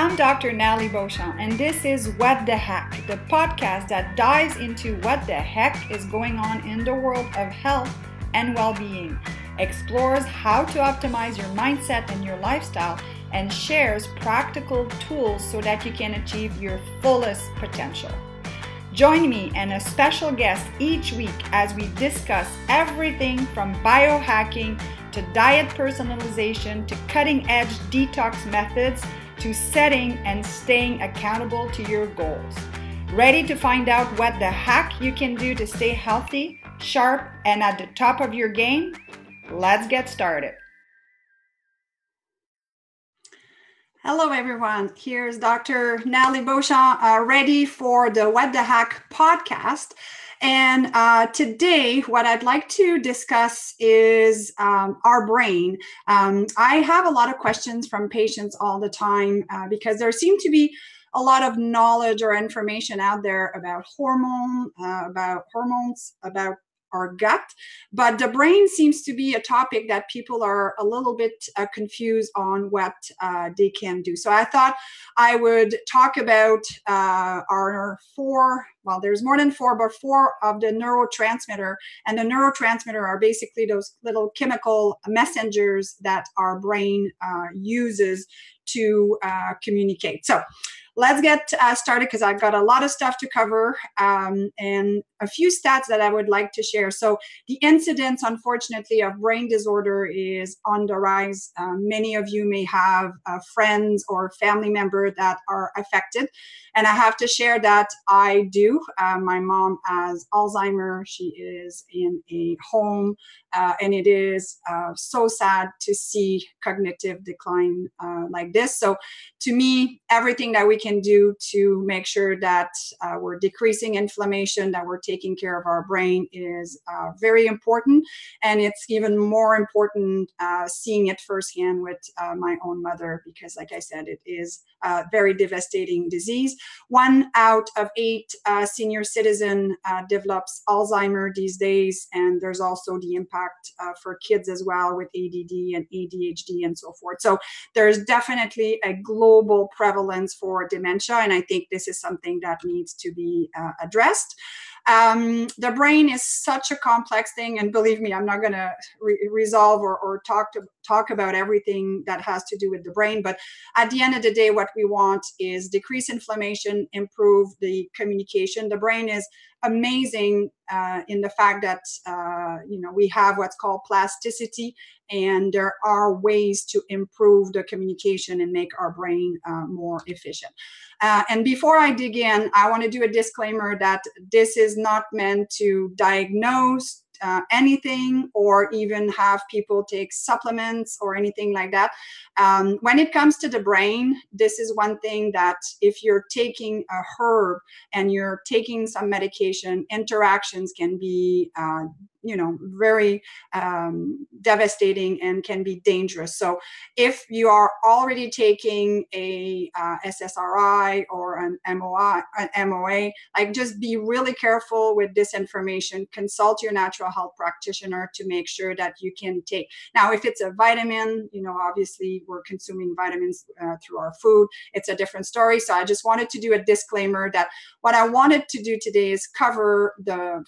I'm Dr. Nathalie Beauchamp, and this is What the Heck, the podcast that dives into what the heck is going on in the world of health and well-being, explores how to optimize your mindset and your lifestyle, and shares practical tools so that you can achieve your fullest potential. Join me and a special guest each week as we discuss everything from biohacking to diet personalization to cutting-edge detox methods to setting and staying accountable to your goals. Ready to find out what the heck you can do to stay healthy, sharp, and at the top of your game? Let's get started. Hello, everyone. Here's Dr. Nathalie Beauchamp, ready for the What the Heck podcast. And today, what I'd like to discuss is our brain. I have a lot of questions from patients all the time because there seem to be a lot of knowledge or information out there about hormones, about our gut, but the brain seems to be a topic that people are a little bit confused on what they can do. So I thought I would talk about our four, well, there's more than four, but four of the neurotransmitter. And the neurotransmitter are basically those little chemical messengers that our brain uses to communicate. So let's get started because I've got a lot of stuff to cover and a few stats that I would like to share. So the incidence, unfortunately, of brain disorder is on the rise. Many of you may have friends or family members that are affected. And I have to share that I do. My mom has Alzheimer's. She is in a home. And it is so sad to see cognitive decline like this. So to me, everything that we can do to make sure that we're decreasing inflammation, that we're taking care of our brain is very important. And it's even more important seeing it firsthand with my own mother, because like I said, it is a very devastating disease. 1 out of 8 senior citizen develops Alzheimer's these days. And there's also the impact for kids as well with ADD and ADHD and so forth. So there's definitely a global prevalence for dementia. And I think this is something that needs to be addressed. The brain is such a complex thing, and believe me, I'm not going to resolve or talk about everything that has to do with the brain. But at the end of the day, what we want is decrease inflammation, improve the communication. The brain is amazing in the fact that we have what's called plasticity, and there are ways to improve the communication and make our brain more efficient. And before I dig in, I want to do a disclaimer that this is not meant to diagnose anything or even have people take supplements or anything like that. When it comes to the brain, this is one thing that if you're taking a herb and you're taking some medication, interactions can be very devastating and can be dangerous. So if you are already taking a SSRI or an MOA, like just be really careful with this information. Consult your natural health practitioner to make sure that you can take. Now, if it's a vitamin, obviously we're consuming vitamins through our food. It's a different story. So I just wanted to do a disclaimer that what I wanted to do today is cover the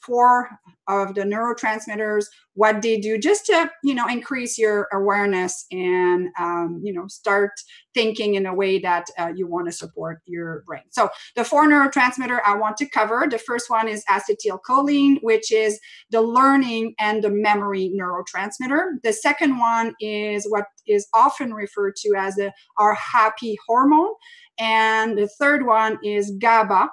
4 of the neurotransmitters, what they do, just to increase your awareness and start thinking in a way that you want to support your brain. So the 4 neurotransmitter I want to cover, the first one is acetylcholine, which is the learning and the memory neurotransmitter. The second one is what is often referred to as our happy hormone, and the third one is GABA,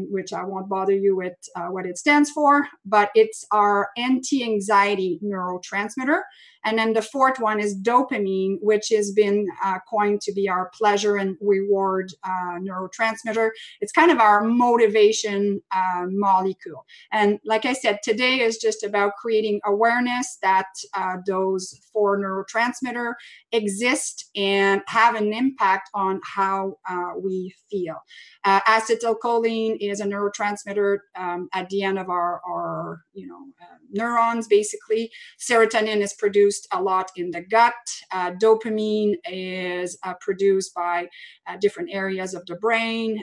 which I won't bother you with what it stands for, but it's our anti-anxiety neurotransmitter. And then the fourth one is dopamine, which has been coined to be our pleasure and reward neurotransmitter. It's kind of our motivation molecule. And like I said, today is just about creating awareness that those 4 neurotransmitters exist and have an impact on how we feel. Acetylcholine is a neurotransmitter at the end of our neurons, basically. Serotonin is produced produced a lot in the gut. Dopamine is produced by different areas of the brain.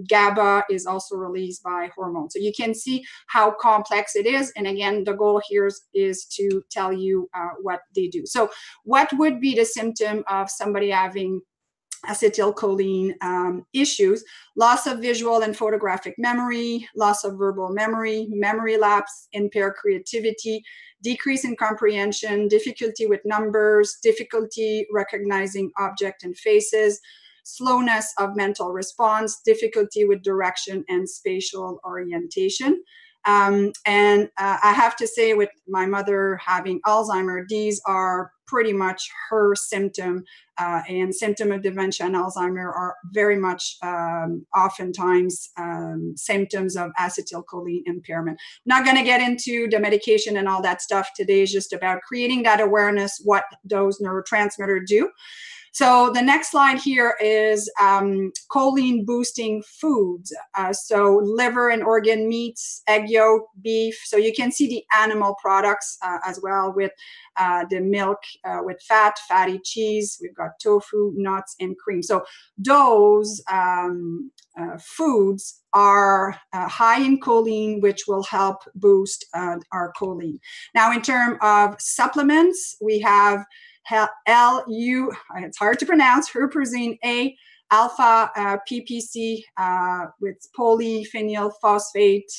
GABA is also released by hormones. So you can see how complex it is. And again, the goal here is to tell you what they do. So what would be the symptom of somebody having acetylcholine issues? Loss of visual and photographic memory, loss of verbal memory, memory lapse, impaired creativity, decrease in comprehension, difficulty with numbers, difficulty recognizing objects and faces, slowness of mental response, difficulty with direction and spatial orientation. And I have to say, with my mother having Alzheimer's, these are pretty much her symptom, and symptom of dementia and Alzheimer are very much oftentimes symptoms of acetylcholine impairment. Not going to get into the medication and all that stuff today. Is just about creating that awareness, what those neurotransmitters do. So the next slide here is choline boosting foods. So liver and organ meats, egg yolk, beef. So you can see the animal products as well, with the milk with fat, fatty cheese. We've got tofu, nuts, and cream. So those foods are high in choline, which will help boost our choline. Now, in terms of supplements, we have LU, it's hard to pronounce, huperzine A, alpha PPC with polyphenol phosphate,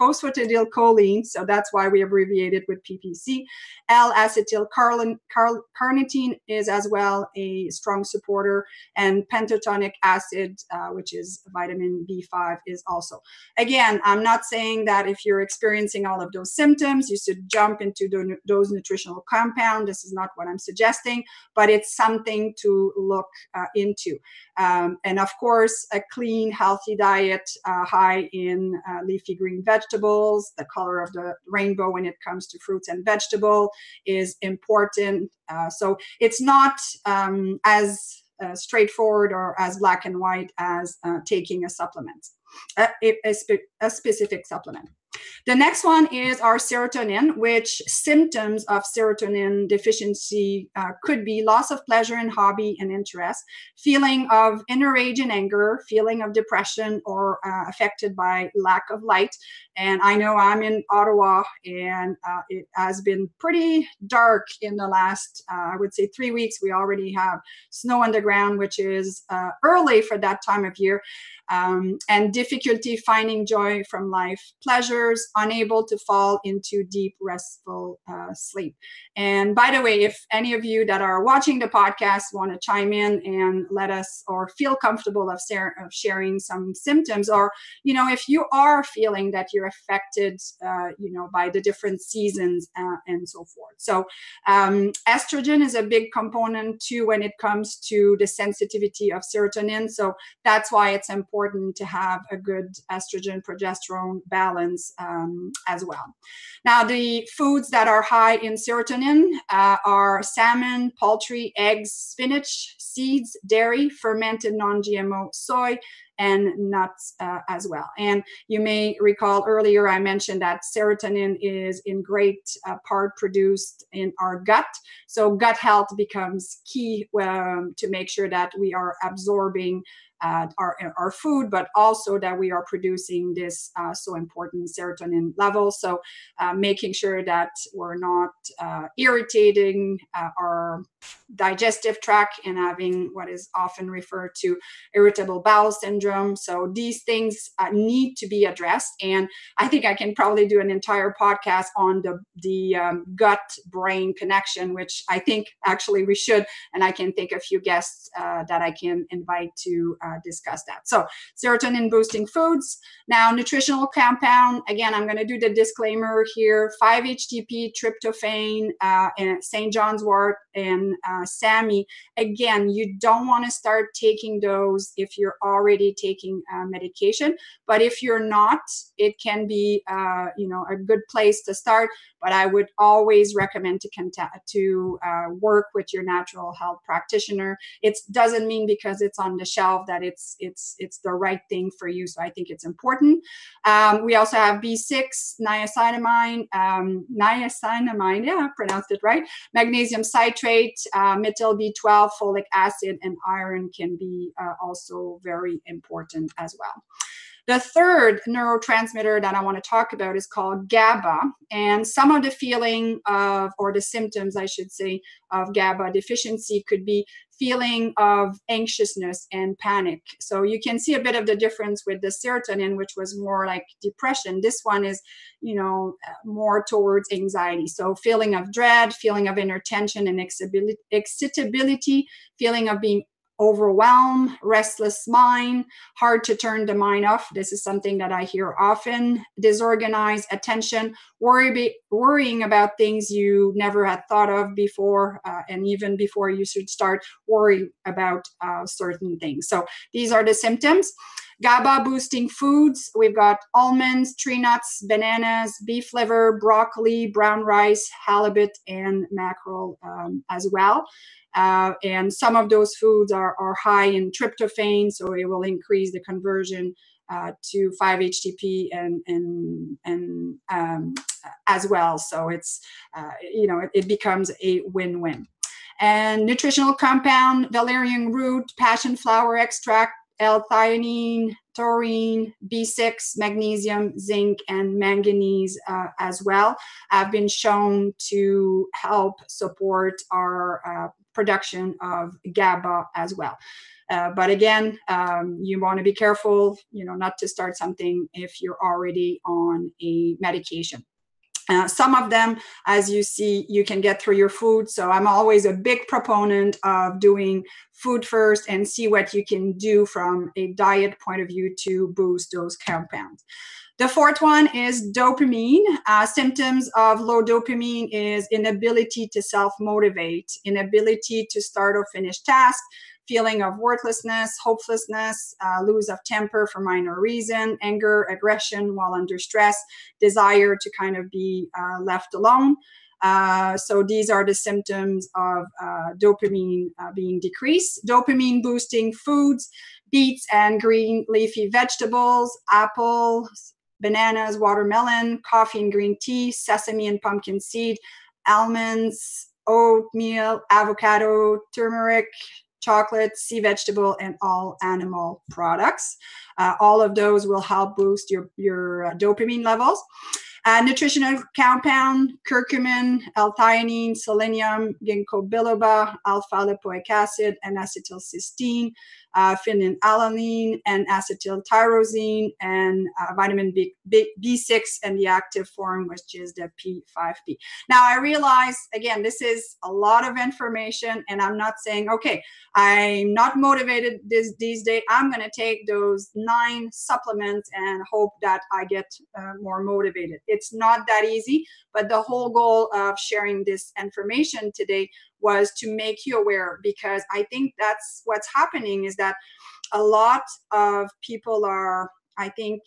phosphatidylcholine, so that's why we abbreviated with PPC. L-acetylcarnitine is as well a strong supporter, and pentatonic acid, which is vitamin B5, is also. Again, I'm not saying that if you're experiencing all of those symptoms, you should jump into those nutritional compounds. This is not what I'm suggesting, but it's something to look into. And of course, a clean, healthy diet, high in leafy green vegetables. The color of the rainbow when it comes to fruits and vegetables is important. So it's not as straightforward or as black and white as taking a supplement, a specific supplement. The next one is our serotonin, which symptoms of serotonin deficiency could be loss of pleasure in hobby and interest, feeling of inner rage and anger, feeling of depression, or affected by lack of light. And I know I'm in Ottawa, and it has been pretty dark in the last, I would say, 3 weeks. We already have snow on the ground, which is early for that time of year. And difficulty finding joy from life, pleasures, unable to fall into deep, restful sleep. And by the way, if any of you that are watching the podcast want to chime in and let us, or feel comfortable of sharing some symptoms, or, if you are feeling that you're affected, by the different seasons and so forth. So estrogen is a big component too when it comes to the sensitivity of serotonin. So that's why it's important to have a good estrogen progesterone balance as well. Now, the foods that are high in serotonin are salmon, poultry, eggs, spinach, seeds, dairy, fermented non-GMO soy, and nuts as well. And you may recall earlier I mentioned that serotonin is in great part produced in our gut. So gut health becomes key to make sure that we are absorbing our food, but also that we are producing this so important serotonin level. So making sure that we're not irritating our digestive tract and having what is often referred to irritable bowel syndrome. So these things need to be addressed. And I think I can probably do an entire podcast on the gut-brain connection, which I think actually we should. And I can think of a few guests that I can invite to discuss that. So serotonin boosting foods. Now, nutritional compound, again, I'm going to do the disclaimer here: 5-HTP, tryptophan, and St. John's wort, and SAMI. Again, you don't want to start taking those if you're already taking medication. But if you're not, it can be, a good place to start. But I would always recommend to work with your natural health practitioner. It doesn't mean because it's on the shelf that it's the right thing for you. So I think it's important. We also have B6, niacinamide, yeah, I pronounced it right. Magnesium citrate, methyl B12, folic acid, and iron can be also very important as well. The third neurotransmitter that I want to talk about is called GABA. And some of the feeling of, or the symptoms, I should say, of GABA deficiency could be feeling of anxiousness and panic. So you can see a bit of the difference with the serotonin, which was more like depression. This one is, more towards anxiety. So feeling of dread, feeling of inner tension and excitability, feeling of being overwhelmed, restless mind, hard to turn the mind off. This is something that I hear often. Disorganized attention, worrying about things you never had thought of before, and even before you should start worrying about certain things. So these are the symptoms. GABA boosting foods, we've got almonds, tree nuts, bananas, beef liver, broccoli, brown rice, halibut, and mackerel as well. And some of those foods are high in tryptophan, so it will increase the conversion to 5-HTP and as well. So it's, it becomes a win-win. And nutritional compound, valerian root, passion flower extract, L-theanine, taurine, B6, magnesium, zinc, and manganese as well have been shown to help support our production of GABA as well. But again, you want to be careful, not to start something if you're already on a medication. Some of them, as you see, you can get through your food. So I'm always a big proponent of doing food first and see what you can do from a diet point of view to boost those compounds. The fourth one is dopamine. Symptoms of low dopamine is inability to self-motivate, inability to start or finish tasks, feeling of worthlessness, hopelessness, lose of temper for minor reason, anger, aggression while under stress, desire to kind of be left alone. So these are the symptoms of dopamine being decreased. Dopamine boosting foods, beets and green leafy vegetables, apples, bananas, watermelon, coffee and green tea, sesame and pumpkin seed, almonds, oatmeal, avocado, turmeric, chocolate, sea vegetable, and all animal products. All of those will help boost your dopamine levels. Nutritional compound, curcumin, L-theanine, selenium, ginkgo biloba, alpha-lipoic acid, and acetylcysteine, phenylalanine, and acetyltyrosine, and vitamin B6 and the active form, which is the P5P. Now, I realize, again, this is a lot of information, and I'm not saying, okay, I'm not motivated these days. I'm going to take those 9 supplements and hope that I get more motivated. It's not that easy, but the whole goal of sharing this information today was to make you aware, because I think that's what's happening, is that a lot of people are, I think,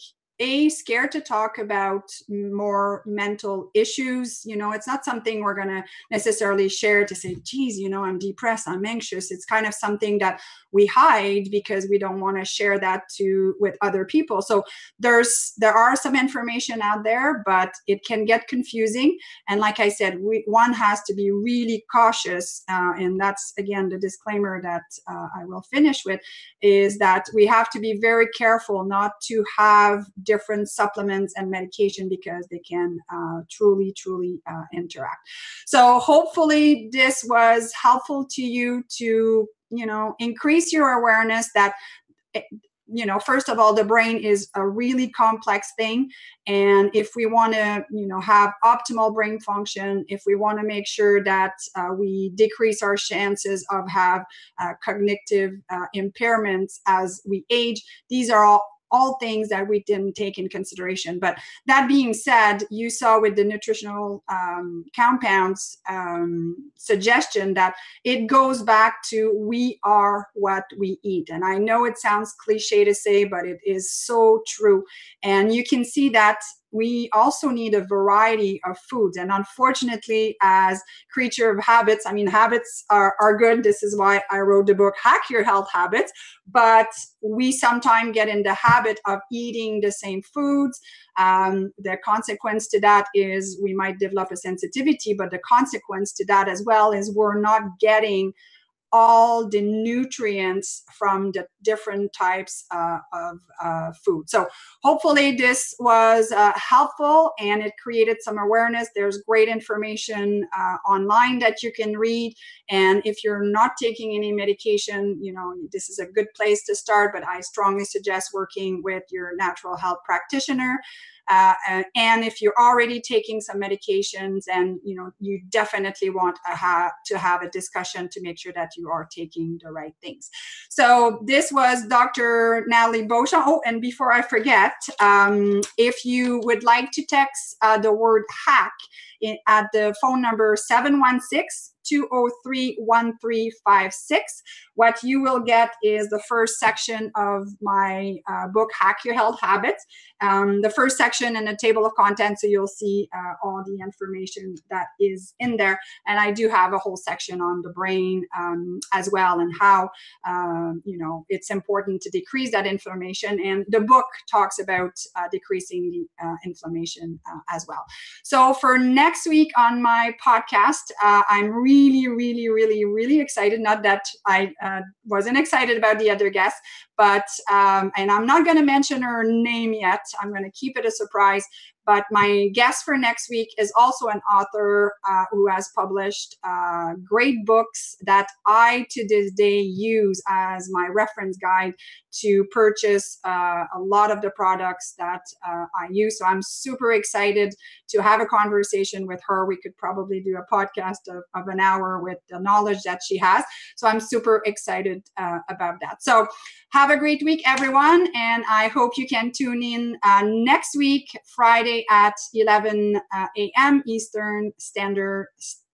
scared to talk about more mental issues. It's not something we're going to necessarily share to say, geez, I'm depressed, I'm anxious. It's kind of something that we hide because we don't want to share that with other people. So there are some information out there, but it can get confusing. And like I said, one has to be really cautious. And that's, again, the disclaimer that I will finish with, is that we have to be very careful not to have different supplements and medication, because they can truly interact. So hopefully this was helpful to you to increase your awareness that first of all, the brain is a really complex thing. And if we want to, have optimal brain function, if we want to make sure that we decrease our chances of have cognitive impairments as we age, these are all things that we didn't take in consideration. But that being said, you saw with the nutritional compounds suggestion that it goes back to we are what we eat. And I know it sounds cliche to say, but it is so true. And you can see that we also need a variety of foods. And unfortunately, as creature of habits, I mean, habits are good. This is why I wrote the book, Hack Your Health Habits. But we sometimes get in the habit of eating the same foods. The consequence to that is we might develop a sensitivity, but the consequence to that as well is we're not getting all the nutrients from the different types of food. So hopefully this was helpful and it created some awareness. There's great information online that you can read. And if you're not taking any medication, you know, this is a good place to start, but I strongly suggest working with your natural health practitioner. And if you're already taking some medications, and you know, you definitely want to have a discussion to make sure that you are taking the right things. So this was Dr. Nathalie Beauchamp. Oh, and before I forget, if you would like to text the word hack at the phone number 716-203-1356. What you will get is the first section of my book, Hack Your Health Habits. The first section in the table of contents, so you'll see all the information that is in there. And I do have a whole section on the brain as well, and how you know, it's important to decrease that inflammation. And the book talks about decreasing the inflammation as well. So for next week on my podcast, I'm really excited. Not that I wasn't excited about the other guests, but and I'm not going to mention her name yet. I'm going to keep it a surprise. But my guest for next week is also an author who has published great books that I, to this day, use as my reference guide to purchase a lot of the products that I use. So I'm super excited to have a conversation with her. We could probably do a podcast of an hour with the knowledge that she has. So I'm super excited about that. So have a great week, everyone. And I hope you can tune in next week, Friday at 11 a.m. Eastern Standard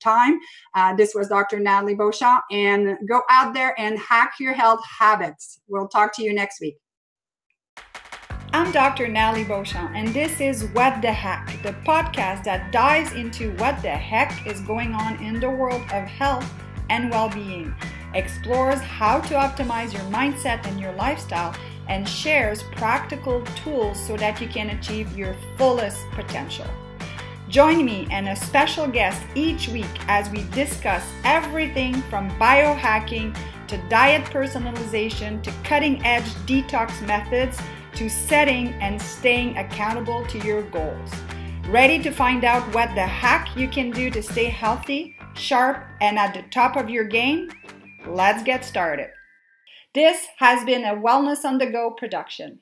Time. This was Dr. Nathalie Beauchamp, and go out there and hack your health habits. We'll talk to you next week. I'm Dr. Nathalie Beauchamp, and this is What the Heck, the podcast that dives into what the heck is going on in the world of health and well-being, explores how to optimize your mindset and your lifestyle, and shares practical tools so that you can achieve your fullest potential. Join me and a special guest each week as we discuss everything from biohacking to diet personalization to cutting-edge detox methods to setting and staying accountable to your goals. Ready to find out what the heck you can do to stay healthy, sharp, and at the top of your game? Let's get started. This has been a Wellness on the Go production.